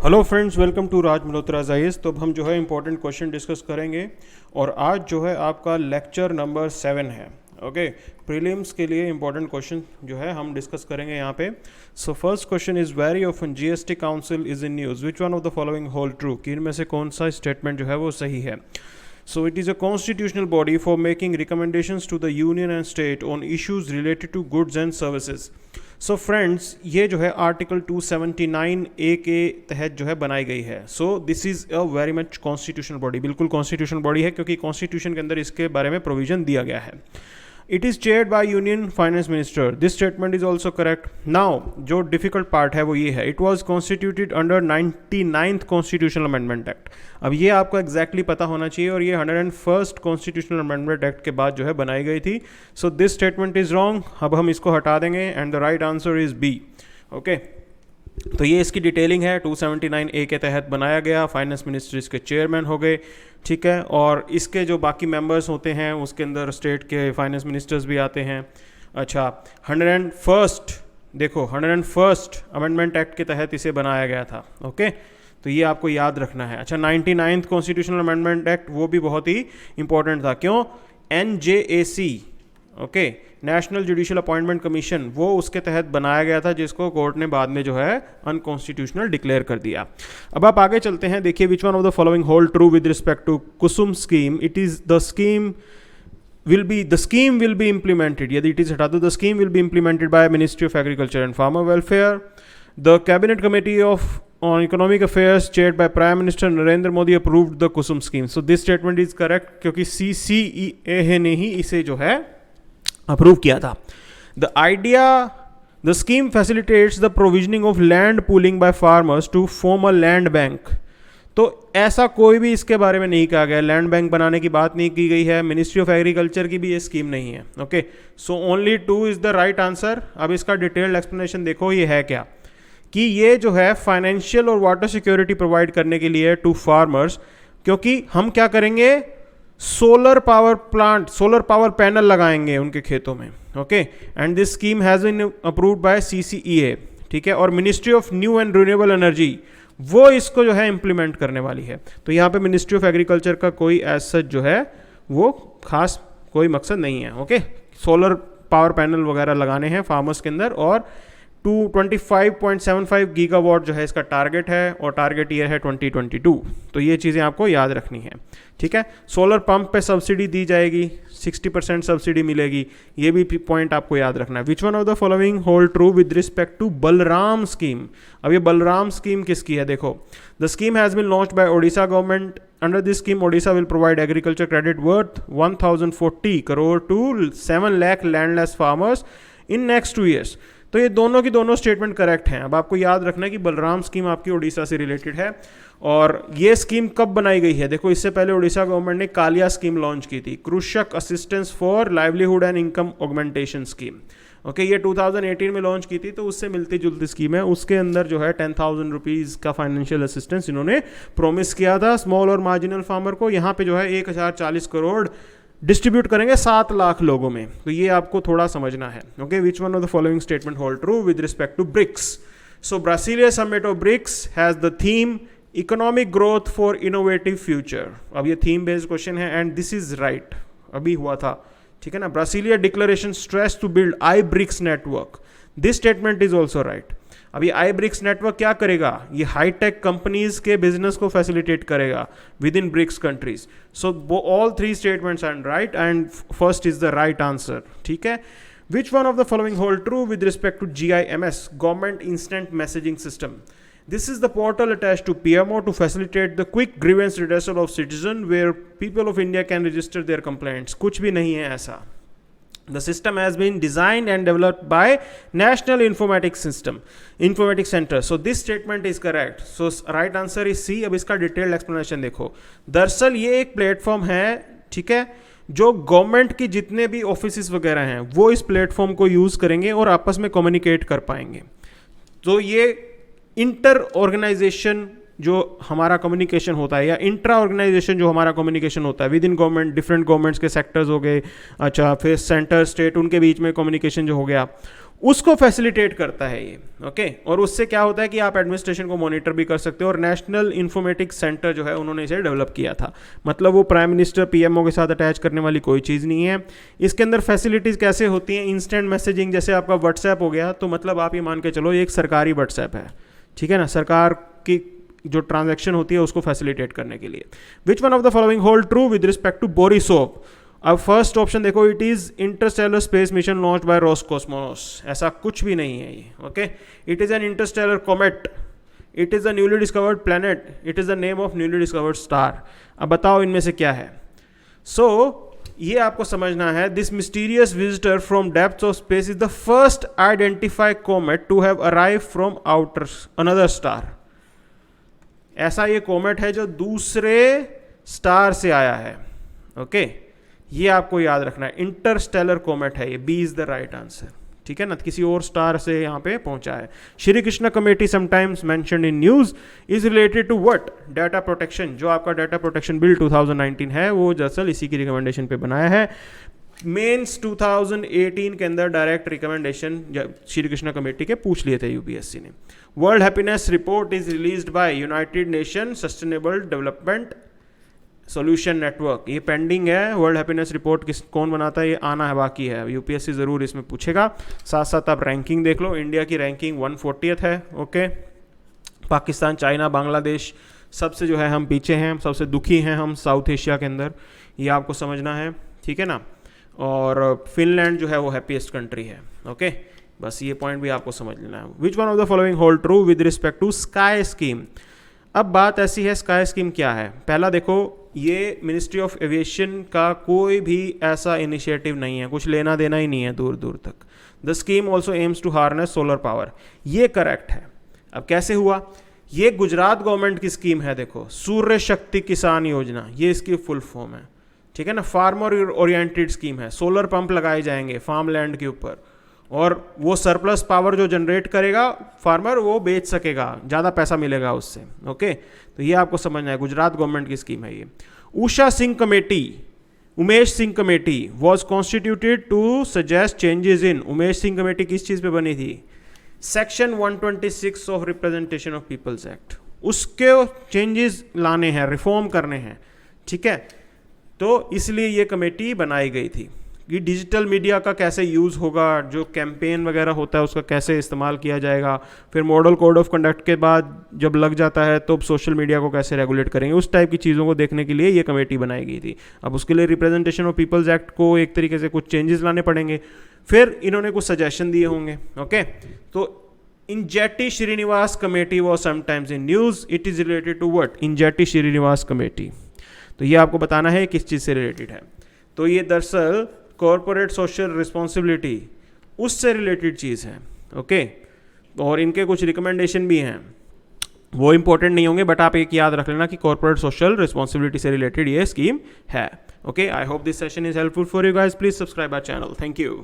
Hello friends, welcome to Raj Malhotra IAS. तो अब हम जो है इंपॉर्टेंट क्वेश्चन डिस्कस करेंगे और आज जो है आपका लेक्चर नंबर 7 है। ओके, प्रीलिम्स के लिए इंपॉर्टेंट क्वेश्चन जो है हम डिस्कस करेंगे यहाँ पे। So first question is very often GST council is in news, which one of the following hold true, कि इनमें से कौन सा स्टेटमेंट जो है वो सही है। So it is a constitutional body for making recommendations to the union and state on issues related to goods and services. So friends, ये जो है आर्टिकल 279A के तहत जो है बनाई गई है। So this is a very much constitutional body, बिल्कुल constitutional body है क्योंकि constitution के अंदर इसके बारे में provision दिया गया है। It is chaired by Union Finance Minister. This statement is also correct. Now, जो difficult part है वो ये है, it was constituted under 99th Constitutional Amendment Act. अब ये आपको exactly पता होना चाहिए और ये 101st Constitutional Amendment Act के बाद जो है बनाई गई थी. So this statement is wrong. अब हम इसको हटा देंगे and the right answer is B. Okay. तो ये इसकी डिटेलिंग है, 279A के तहत बनाया गया, फाइनेंस मिनिस्टर इसके चेयरमैन हो गए, ठीक है। और इसके जो बाकी मेंबर्स होते हैं उसके अंदर स्टेट के फाइनेंस मिनिस्टर्स भी आते हैं। अच्छा, 101st देखो, 101st अमेंडमेंट एक्ट के तहत इसे बनाया गया था। ओके, तो ये आपको याद रखना है। अच्छा, 99th कॉन्स्टिट्यूशनल अमेंडमेंट एक्ट वो भी बहुत ही इंपॉर्टेंट था। क्यों? NJAC, okay, national judicial appointment commission, वो उसके तहत बनाया गया था जिसको कोर्ट ने बाद में जो है अनकॉन्स्टिट्यूशनल डिक्लेयर कर दिया। अब आप आगे चलते हैं, देखिए which one of the following hold true with respect to Kusum scheme. It is the scheme will be implemented, यदि इट इज हटा दो, the scheme will be implemented by Ministry of Agriculture and Farmer Welfare. The Cabinet Committee on Economic Affairs chaired by Prime Minister Narendra Modi approved the Kusum scheme. So this statement is correct क्योंकि CCEA ने ही इसे जो है approve किया था। The scheme facilitates the provisioning of land pooling by farmers to form a land bank. तो ऐसा कोई भी इसके बारे में नहीं कहा गया, लैंड बैंक बनाने की बात नहीं की गई है। मिनिस्ट्री ऑफ एग्रीकल्चर की भी ये स्कीम नहीं है। Okay, so only 2 is the right answer. अब इसका डिटेल्ड एक्सप्लेनेशन देखो, ये है क्या कि ये जो है फाइनेंशियल और वाटर सिक्योरिटी प्रोवाइड करने के लिए टू फार्मर्स, क्योंकि हम क्या करेंगे, solar power plant, solar power panel लगाएंगे उनके खेतों में। Okay, and this scheme has been approved by CCEA, ठीक है। और ministry of new and renewable energy वो इसको जो है इंप्लीमेंट करने वाली है। तो यहाँ पे मिनिस्ट्री ऑफ एग्रीकल्चर का कोई एज सच जो है वो खास कोई मकसद नहीं है। ओके, सोलर पावर पैनल वगैरह लगाने हैं फार्मर्स के अंदर, और 25.75 गीगावाट जो है इसका टारगेट है, और टारगेट ईयर है 2022। तो ये चीज़ें आपको याद रखनी है, ठीक है। सोलर पंप पे सब्सिडी दी जाएगी, 60% सब्सिडी मिलेगी, ये भी पॉइंट आपको याद रखना है। Which one of the following hold true with respect to Balram scheme. अब ये बलराम स्कीम किसकी है, देखो, the scheme has been launched by Odisha government. Under this scheme Odisha will provide agriculture credit worth 1040 crore to 7 lakh landless farmers in next 2 years. तो ये दोनों की दोनों स्टेटमेंट करेक्ट हैं। अब आपको याद रखना है कि बलराम स्कीम आपकी उड़ीसा से रिलेटेड है, और ये स्कीम कब बनाई गई है, देखो, इससे पहले उड़ीसा गवर्नमेंट ने कालिया स्कीम लॉन्च की थी, कृषक assistance for livelihood and income augmentation scheme. Okay, ये 2018 में लॉन्च की थी, तो उससे मिलती जुलती स्कीम है। उसके अंदर जो है 10,000 रुपीज़ का फाइनेंशियल असिस्टेंस इन्होंने प्रोमिस किया था स्मॉल और मार्जिनल फार्मर को। यहाँ पे जो है 1040 करोड़ डिस्ट्रीब्यूट करेंगे 7 लाख लोगों में। तो ये आपको थोड़ा समझना है। Okay, which one of the following statement hold true with respect to BRICS. So Brasilia summit of BRICS has the theme economic growth for innovative future. अब ये थीम बेस्ड क्वेश्चन है एंड दिस इज राइट, अभी हुआ था, ठीक है ना। Brasilia declaration stress to build iBRICS network, this statement is also right. अब ये iBRICS नेटवर्क क्या करेगा, ये हाईटेक कंपनीज के बिजनेस को फैसिलिटेट करेगा within BRICS countries. So all 3 statements are right and first is the right answer, ठीक है। Which one of the following hold true with respect to GIMS, government instant messaging system. This is the portal attached to PMO to facilitate the quick grievance redressal of citizen where people of India can register their complaints. कुछ भी नहीं है ऐसा। The system has been designed and developed by National Informatics Center. So this statement is correct. So right answer is C. अब इसका detailed explanation देखो। दरअसल ये एक प्लेटफॉर्म है, ठीक है, जो गवर्नमेंट की जितने भी ऑफिस वगैरह हैं वो इस प्लेटफॉर्म को यूज़ करेंगे और आपस में कम्युनिकेट कर पाएंगे। तो ये इंटर ऑर्गेनाइजेशन जो हमारा कम्युनिकेशन होता है या इंट्रा ऑर्गेनाइजेशन जो हमारा कम्युनिकेशन होता है with in government, different governments के सेक्टर्स हो गए, अच्छा फिर सेंटर स्टेट उनके बीच में कम्युनिकेशन जो हो गया, उसको फैसिलिटेट करता है ये। ओके, और उससे क्या होता है कि आप एडमिनिस्ट्रेशन को मॉनिटर भी कर सकते हो। और नेशनल इंफॉर्मेटिक्स सेंटर जो है उन्होंने इसे डेवलप किया था, मतलब वो प्राइम मिनिस्टर पीएमओ के साथ अटैच करने वाली कोई चीज़ नहीं है। इसके अंदर फैसिलिटीज़ कैसे होती हैं, इंस्टेंट मैसेजिंग, जैसे आपका व्हाट्सएप हो गया, तो मतलब आप ये मान के चलो ये एक सरकारी व्हाट्सएप है, ठीक है ना, सरकार की जो ट्रांजैक्शन होती है उसको फैसिलिटेट करने के लिए। Which one of the following hold true with respect to Borisov? अब फर्स्ट ऑप्शन देखो, it is interstellar space mission launch by Roscosmos, ऐसा कुछ भी नहीं है ये। Okay, it is an interstellar comet, it is a newly discovered planet, it is the name of newly discovered star. अब बताओ इनमें से क्या है। ये आपको समझना है, this mysterious visitor from depths of space is the first identified comet to have arrive from outer another star. ऐसा ये कॉमेट है जो दूसरे स्टार से आया है। ओके, ये आपको याद रखना है, इंटरस्टेलर कॉमेट है ये, B is the right answer, ठीक है ना, किसी और स्टार से यहाँ पे पहुंचा है। Sri Krishna committee sometimes mentioned in news is related to what? Data protection. जो आपका डाटा प्रोटेक्शन बिल 2019 है वो दरअसल इसी की रिकमेंडेशन पे बनाया है। मेंस 2018 के अंदर direct recommendation Shri Krishna committee के पूछ लिए थे यूपीएससी ने। World happiness report is released by United nation sustainable development solution network, ये पेंडिंग है। वर्ल्ड हैप्पीनेस रिपोर्ट कौन बनाता है, ये आना है बाकी है, यूपीएससी ज़रूर इसमें पूछेगा। साथ साथ आप रैंकिंग देख लो, इंडिया की रैंकिंग 140th है। ओके, पाकिस्तान, चाइना, बांग्लादेश सबसे जो है हम पीछे हैं, सबसे दुखी हैं हम साउथ एशिया के अंदर, ये आपको समझना है, ठीक है ना। और फिनलैंड जो है वो हैप्पीएस्ट कंट्री है। ओके, बस ये पॉइंट भी आपको समझ लेना है। Which one of the following hold true with respect to SKY scheme? अब बात ऐसी है, स्काई स्कीम क्या है? पहला देखो, ये मिनिस्ट्री ऑफ एविएशन का कोई भी ऐसा इनिशिएटिव नहीं है, कुछ लेना देना ही नहीं है दूर दूर तक। The scheme also aims to harness solar power, ये करेक्ट है। अब कैसे हुआ? ये गुजरात गवर्नमेंट की स्कीम है, देखो, सूर्य शक्ति किसान योजना, ये इसकी फुल फॉर्म है, ठीक है ना। फार्मर ओरिएंटेड स्कीम है, सोलर पंप लगाए जाएंगे फार्म लैंड के ऊपर, और वो सरप्लस पावर जो जनरेट करेगा फार्मर वो बेच सकेगा, ज़्यादा पैसा मिलेगा उससे। ओके, तो ये आपको समझना है, गुजरात गवर्नमेंट की स्कीम है ये। Usha Singh committee, Umesh Singh committee was constituted to suggest changes in. Umesh Singh committee किस चीज़ पे बनी थी? Section 126 of representation of people's act, उसके चेंजेस लाने हैं, रिफॉर्म करने हैं, ठीक है। तो इसलिए ये कमेटी बनाई गई थी कि डिजिटल मीडिया का कैसे यूज़ होगा, जो कैंपेन वगैरह होता है उसका कैसे इस्तेमाल किया जाएगा, फिर मॉडल कोड ऑफ कंडक्ट के बाद जब लग जाता है तो सोशल मीडिया को कैसे रेगुलेट करेंगे, उस टाइप की चीज़ों को देखने के लिए ये कमेटी बनाई गई थी। अब उसके लिए रिप्रेजेंटेशन ऑफ पीपल्स एक्ट को एक तरीके से कुछ चेंजेस लाने पड़ेंगे, फिर इन्होंने कुछ सजेशन दिए होंगे। ओके, तो Injeti Srinivas committee was sometimes in news, it is related to what? Injeti Srinivas committee. तो ये आपको बताना है किस चीज़ से रिलेटेड है। तो ये दरअसल कॉरपोरेट सोशल रिस्पॉन्सिबिलिटी उससे रिलेटेड चीज़ है। ओके, और इनके कुछ रिकमेंडेशन भी हैं, वो इंपॉर्टेंट नहीं होंगे, बट आप एक याद रख लेना कि कॉरपोरेट सोशल रिस्पॉन्सिबिलिटी से रिलेटेड ये स्कीम है। Okay, I hope this session is helpful for you guys, please subscribe our channel, thank you.